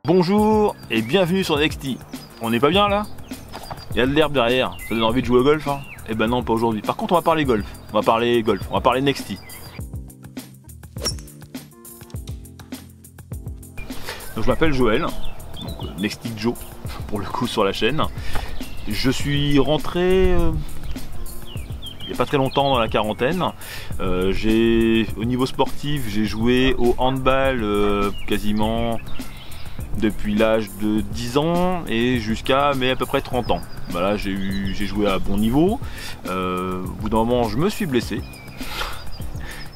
Bonjour et bienvenue sur Nexty. On n'est pas bien là? Il y a de l'herbe derrière, ça donne envie de jouer au golf hein? Eh ben non, pas aujourd'hui. Par contre on va parler golf, on va parler Nexty. Donc je m'appelle Joël, donc Nexty Joe pour le coup sur la chaîne. Je suis rentré il n'y a pas très longtemps dans la quarantaine. Au niveau sportif, j'ai joué au handball quasiment depuis l'âge de 10 ans et jusqu'à à peu près 30 ans. Voilà, j'ai joué à bon niveau. Au bout d'un moment, je me suis blessé.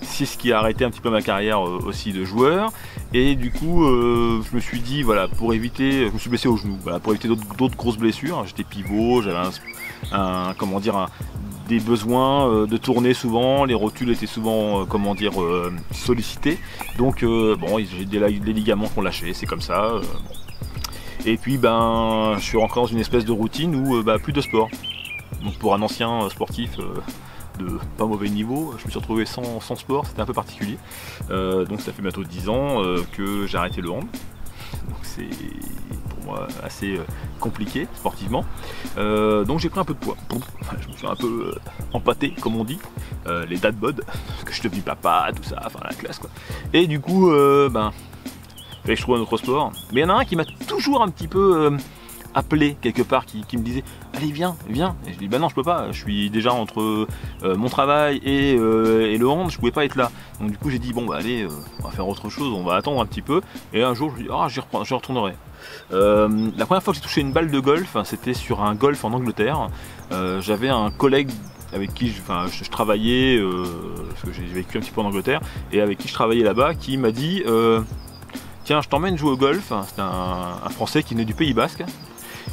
C'est ce qui a arrêté un petit peu ma carrière aussi de joueur. Et du coup, je me suis dit, voilà, pour éviter, je me suis blessé au genou, voilà, pour éviter d'autres grosses blessures. J'étais pivot, j'avais des besoins de tourner souvent, les rotules étaient souvent sollicités, donc bon, j'ai des ligaments qui ont lâché, c'est comme ça. Et puis je suis rentré dans une espèce de routine où plus de sport. Donc pour un ancien sportif de pas mauvais niveau, je me suis retrouvé sans sport, c'était un peu particulier. Donc ça fait bientôt 10 ans que j'ai arrêté le hand. Donc c'est pour moi assez compliqué sportivement. Donc j'ai pris un peu de poids. Je me suis un peu empâté comme on dit, les dad bod, parce que je suis devenu papa, tout ça, enfin la classe quoi. Et du coup fallait que je trouve un autre sport. Mais il y en a un qui m'a toujours un petit peu appelé quelque part, qui me disait allez viens. Et je dis bah non je peux pas, je suis déjà entre mon travail et le hand, je pouvais pas être là. Donc du coup j'ai dit bon bah allez on va faire autre chose, on va attendre un petit peu. Et un jour je me dis ah je retournerai. La première fois que j'ai touché une balle de golf, c'était sur un golf en Angleterre. J'avais un collègue avec qui je travaillais, parce que j'ai vécu un petit peu en Angleterre, et avec qui je travaillais là-bas, qui m'a dit tiens je t'emmène jouer au golf. C'était un Français qui venait du Pays Basque.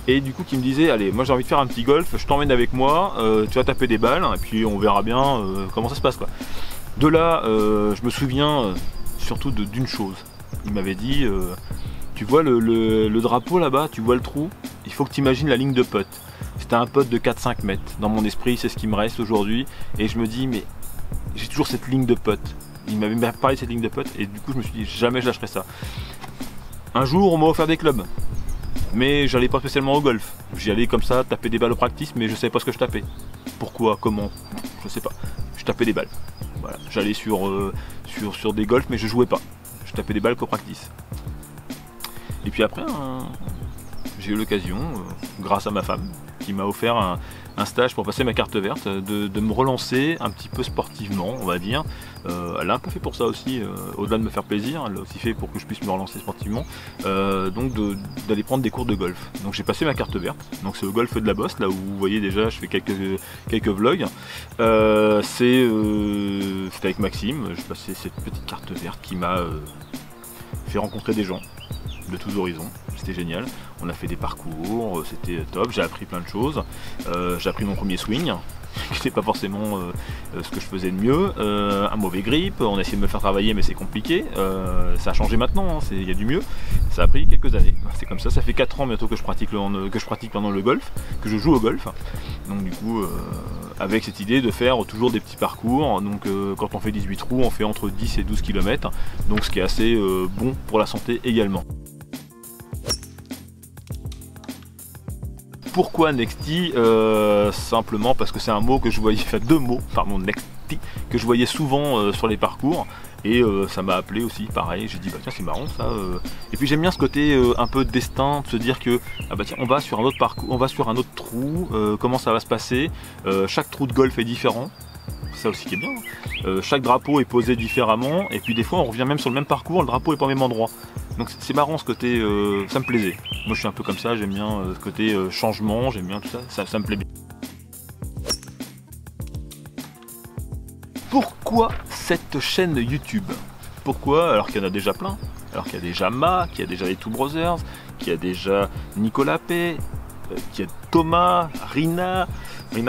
Et du coup qui me disait allez moi j'ai envie de faire un petit golf, je t'emmène avec moi, tu vas taper des balles et puis on verra bien comment ça se passe quoi. De là je me souviens surtout d'une chose. Il m'avait dit tu vois le drapeau là-bas, tu vois le trou, il faut que tu imagines la ligne de putt. C'était un putt de 4-5 mètres. Dans mon esprit c'est ce qui me reste aujourd'hui. Et je me dis mais j'ai toujours cette ligne de putt. Il m'avait parlé de cette ligne de putt et du coup je me suis dit jamais je lâcherai ça. Un jour on m'a offert des clubs. Mais j'allais pas spécialement au golf. J'y allais comme ça, taper des balles au practice, mais je savais pas ce que je tapais. Pourquoi, comment, je sais pas. Je tapais des balles. Voilà. J'allais sur des golfs, mais je jouais pas. Je tapais des balles qu'au practice. Et puis après, j'ai eu l'occasion, grâce à ma femme, qui m'a offert un stage pour passer ma carte verte, de me relancer un petit peu sportivement, on va dire. Elle a un peu fait pour ça aussi, au-delà de me faire plaisir, elle l'a aussi fait pour que je puisse me relancer sportivement, donc d'aller prendre des cours de golf. Donc j'ai passé ma carte verte, donc c'est au golf de la Bosse, là où vous voyez déjà je fais quelques vlogs. C'était avec Maxime, j'ai passé cette petite carte verte qui m'a fait rencontrer des gens de tous horizons, c'était génial. On a fait des parcours, c'était top, j'ai appris plein de choses. J'ai appris mon premier swing, qui n'était pas forcément ce que je faisais de mieux. Un mauvais grip, on a essayé de me faire travailler mais c'est compliqué. Ça a changé maintenant, il y a du mieux. Ça a pris quelques années, c'est comme ça. Ça fait 4 ans bientôt que je pratique pendant le golf, que je joue au golf. Donc du coup, avec cette idée de faire toujours des petits parcours. Donc quand on fait 18 trous, on fait entre 10 et 12 km. Donc ce qui est assez bon pour la santé également. Pourquoi Nexty? Simplement parce que c'est un mot que je voyais, enfin deux mots, pardon, Nexty, que je voyais souvent sur les parcours. Et ça m'a appelé aussi, pareil, j'ai dit bah tiens c'est marrant ça. Et puis j'aime bien ce côté un peu destin, de se dire que ah bah tiens on va sur un autre parcours, on va sur un autre trou, comment ça va se passer. Chaque trou de golf est différent. Ça aussi qui est bien. Chaque drapeau est posé différemment et puis des fois on revient même sur le même parcours, le drapeau est pas au même endroit. Donc c'est marrant ce côté, ça me plaisait. Moi je suis un peu comme ça, j'aime bien ce côté changement, j'aime bien tout ça, ça me plaît bien. Pourquoi cette chaîne YouTube? Pourquoi? Alors qu'il y en a déjà plein. Alors qu'il y a déjà qu'il y a déjà les Two Brothers, qu'il y a déjà Nicolas P, qu'il y a Thomas, Rina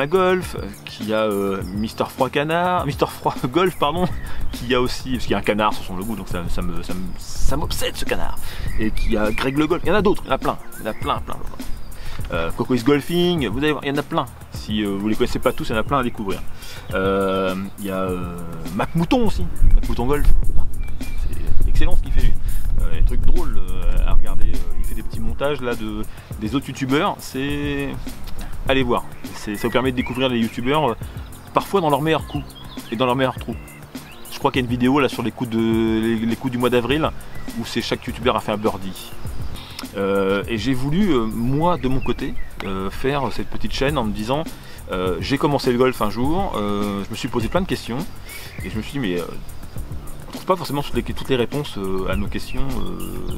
Golf, qu'il y a Mister Froid Canard, Mister Froid Golf pardon, qu'il y a aussi, parce qu'il y a un canard sur son logo donc ça m'obsède ce canard, et qu'il y a Greg le Golf, il y en a d'autres, il y en a plein, Coco is Golfing, vous allez voir, il y en a plein, si vous les connaissez pas tous, il y en a plein à découvrir. Il y a Mac Mouton aussi, Mac Mouton Golf, c'est excellent ce qu'il fait lui. des trucs drôles à regarder. Il fait des petits montages là des autres youtubeurs, c'est... Allez voir, ça vous permet de découvrir les youtubeurs parfois dans leur meilleur coup et dans leur meilleur trou. Je crois qu'il y a une vidéo là sur les coups du mois d'avril où c'est chaque youtubeur a fait un birdie. Et j'ai voulu, moi de mon côté, faire cette petite chaîne en me disant j'ai commencé le golf un jour, je me suis posé plein de questions et je me suis dit mais on trouve pas forcément toutes les réponses à nos questions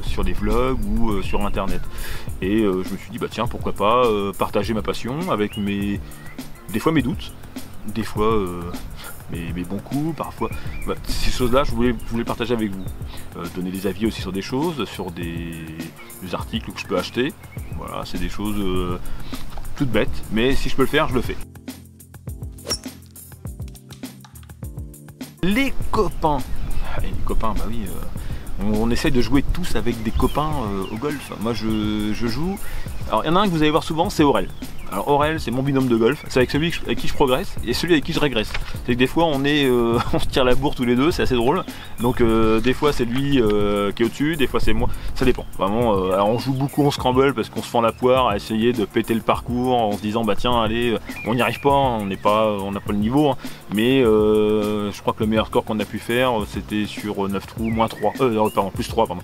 sur les vlogs ou sur internet. Et je me suis dit bah tiens pourquoi pas partager ma passion avec des fois mes doutes, des fois mes bons coups, parfois bah, ces choses là je voulais partager avec vous, donner des avis aussi sur des choses, sur des articles que je peux acheter. Voilà, c'est des choses toutes bêtes, mais si je peux le faire, je le fais. Les copains, les copains, bah oui, on essaye de jouer tous avec des copains au golf. Moi je joue, alors il y en a un que vous allez voir souvent, c'est Aurel. Alors Aurel, c'est mon binôme de golf, c'est avec celui avec qui je progresse et celui avec qui je régresse. C'est que des fois on se tire la bourre tous les deux, c'est assez drôle. Donc des fois c'est lui qui est au-dessus, des fois c'est moi, ça dépend. Vraiment, alors on joue beaucoup en scramble parce qu'on se fend la poire à essayer de péter le parcours en se disant bah tiens allez, on n'y arrive pas, on n'a pas le niveau. Hein. Mais je crois que le meilleur score qu'on a pu faire c'était sur 9 trous, moins 3, pardon, plus 3 pardon.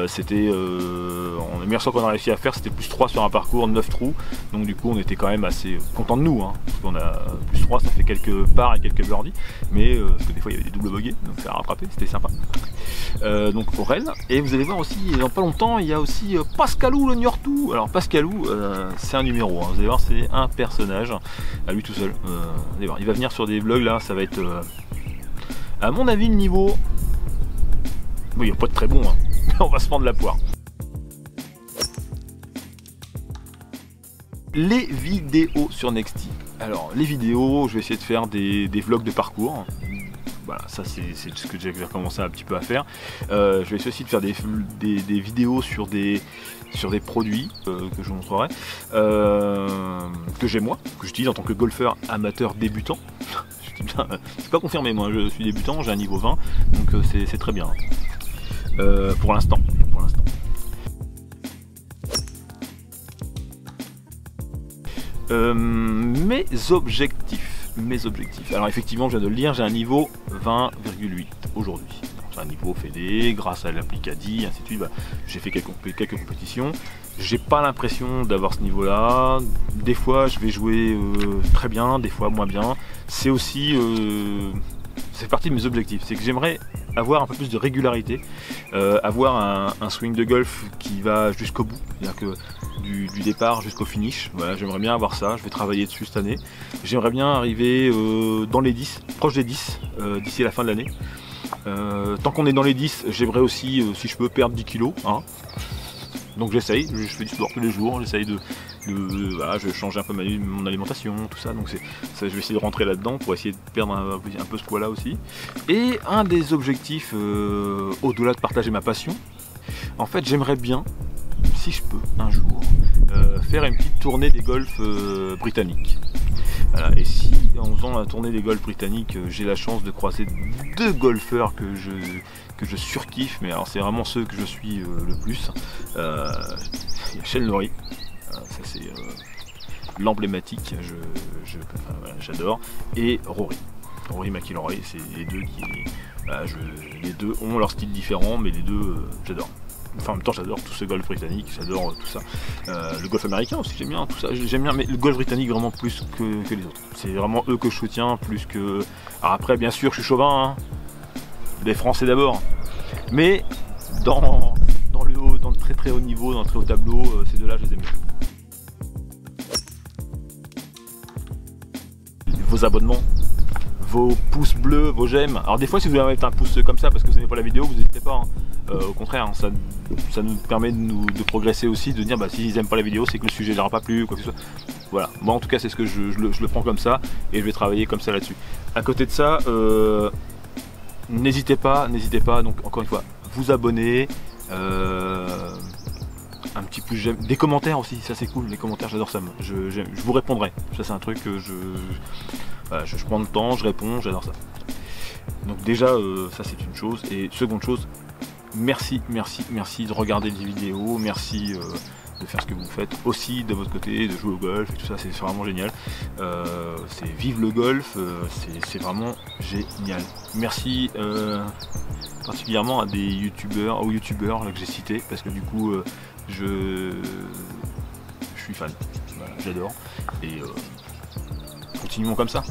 C'était le meilleur score qu'on a réussi à faire c'était plus 3 sur un parcours 9 trous. Donc du coup on était quand même assez content de nous, hein, parce qu'on a plus 3, ça fait quelques parts et quelques birdies, mais parce que des fois il y avait des doubles bogeys, donc ça a rattrapé, c'était sympa. Donc Aurel, et vous allez voir aussi, dans pas longtemps, il y a aussi Pascalou le Niortou. Alors Pascalou, c'est un numéro, hein, vous allez voir, c'est un personnage, à lui tout seul. Vous allez voir, il va venir sur des vlogs là, ça va être, à mon avis, le niveau, oui, il va pas être très bon, hein, mais on va se prendre la poire. Les vidéos sur Nexty. Alors les vidéos, je vais essayer de faire des vlogs de parcours. Voilà, ça c'est ce que j'ai commencé un petit peu à faire. Je vais essayer aussi de faire des vidéos sur des produits que je vous montrerai, que j'ai moi, que j'utilise en tant que golfeur amateur débutant. Je dis bien, c'est pas confirmé, moi je suis débutant, j'ai un niveau 20, donc c'est très bien. Pour l'instant. Mes objectifs. Alors effectivement, je viens de le lire, j'ai un niveau 20,8 aujourd'hui. J'ai un niveau fédé, grâce à l'appli Caddy, ainsi de suite. Bah, j'ai fait quelques compétitions. J'ai pas l'impression d'avoir ce niveau-là. Des fois, je vais jouer très bien, des fois moins bien. C'est aussi, c'est partie de mes objectifs. C'est que j'aimerais avoir un peu plus de régularité, avoir un swing de golf qui va jusqu'au bout, c'est-à-dire que du départ jusqu'au finish. Voilà, j'aimerais bien avoir ça, je vais travailler dessus cette année. J'aimerais bien arriver dans les 10, proche des 10 d'ici la fin de l'année. Tant qu'on est dans les 10, j'aimerais aussi, si je peux, perdre 10 kilos. Hein. Donc j'essaye, je fais du sport tous les jours, j'essaye voilà, je change un peu mon alimentation, tout ça, donc je vais essayer de rentrer là-dedans pour essayer de perdre un peu ce poids-là aussi. Et un des objectifs, au-delà de partager ma passion, en fait j'aimerais bien, si je peux, un jour, faire une petite tournée des golfs britanniques. Voilà, et si en faisant la tournée des golfs britanniques, j'ai la chance de croiser deux golfeurs que je surkiffe, mais alors c'est vraiment ceux que je suis le plus. Il y a Shane Lowry, ça c'est l'emblématique, j'adore, et Rory McIlroy, c'est les deux qui, les deux ont leur style différent, mais les deux j'adore. Enfin, en même temps, j'adore tout ce golf britannique, j'adore tout ça. Le golf américain aussi, j'aime bien tout ça. J'aime bien, mais le golf britannique vraiment plus que les autres. C'est vraiment eux que je soutiens, plus que. Alors après, bien sûr, je suis chauvin, hein. Les Français d'abord. Mais dans le haut, dans le très très haut niveau, dans le très haut tableau, ces deux-là, je les aime bien. Vos abonnements, vos pouces bleus, vos j'aime. Alors des fois, si vous voulez mettre un pouce comme ça parce que vous n'aimez pas la vidéo, vous n'hésitez pas. Hein. Au contraire, hein, ça nous permet de progresser aussi, de dire bah s'ils n'aiment pas la vidéo, c'est que le sujet ne leur a pas plu, quoi que ce soit. Voilà, moi en tout cas c'est ce que je le prends comme ça et je vais travailler comme ça là-dessus. À côté de ça, n'hésitez pas, donc encore une fois, vous abonner, un petit pouce j'aime, des commentaires aussi, ça c'est cool, les commentaires j'adore ça, je vous répondrai, ça c'est un truc que voilà, je prends le temps, je réponds, j'adore ça. Donc déjà ça c'est une chose, et seconde chose, merci de regarder les vidéos, merci de faire ce que vous faites aussi de votre côté, de jouer au golf et tout ça, c'est vraiment génial. C'est vive le golf, c'est vraiment génial. Merci particulièrement à des youtubeurs, aux youtubeurs que j'ai cités, parce que du coup je suis fan, voilà, j'adore, et continuons comme ça.